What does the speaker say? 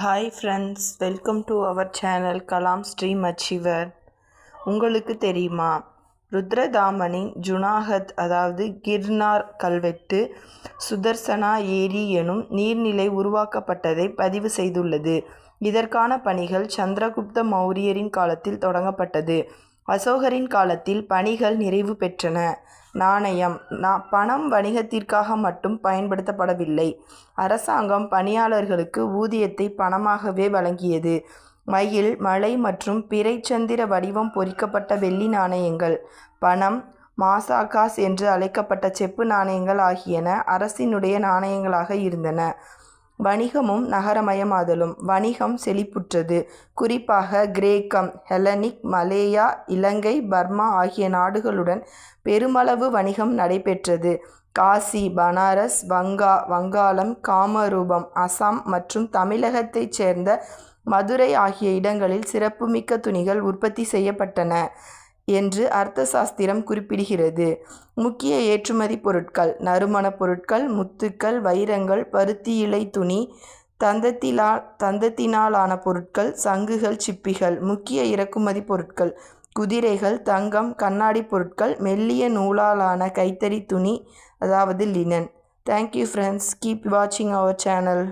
Hi friends, welcome to our channel Kalam stream achiever. உங்களுக்கு தெரியுமா, ருத்ரதாமனின் ஜுனாகத் அதாவது கிர்னார் கல்வெட்டு சுதர்சனா ஏரி எனும் நீர்நிலை உருவாக்கப்பட்டதை பதிவு செய்துள்ளது. இதற்கான பணிகள் சந்திரகுப்த மௌரியரின் காலத்தில் தொடங்கப்பட்டது. அசோகரின் காலத்தில் பணிகள் நிறைவு பெற்றன. நாணயம் பணம் வணிகத்திற்காக மட்டும் பயன்படுத்தப்படவில்லை. அரசாங்கம் பணியாளர்களுக்கு ஊதியத்தை பணமாகவே வழங்கியது. மயில், மலை மற்றும் பிறைச்சந்திர வடிவம் பொறிக்கப்பட்ட வெள்ளி நாணயங்கள், பணம், மாசாகாஸ் என்று அழைக்கப்பட்ட செப்பு நாணயங்கள் ஆகியன அரசினுடைய நாணயங்களாக இருந்தன. வணிகமும் நகரமயமாதலும். வணிகம் செழிப்புற்றது. குறிப்பாக கிரேக்கம், ஹெலனிக், மலேயா, இலங்கை, பர்மா ஆகிய நாடுகளுடன் பெருமளவு வணிகம் நடைபெற்றது. காசி, பனாரஸ், வங்காளம், காமரூபம், அசாம் மற்றும் தமிழகத்தைச் சேர்ந்த மதுரை ஆகிய இடங்களில் சிறப்புமிக்க துணிகள் உற்பத்தி செய்யப்பட்டன என்று அர்த்த சாஸ்திரம் குறிப்பிடுகிறது. முக்கிய ஏற்றுமதி பொருட்கள்: நறுமணப் பொருட்கள், முத்துக்கள், வைரங்கள், பருத்தி இழை துணி, தந்தத்தினாலான பொருட்கள், சங்குகள், சிப்பிகள். முக்கிய இறக்குமதி பொருட்கள்: குதிரைகள், தங்கம், கண்ணாடி பொருட்கள், மெல்லிய நூலாலான கைத்தறி துணி அதாவது லினன். தேங்க்யூ ஃப்ரெண்ட்ஸ், கீப் வாட்சிங் அவர் சேனல்.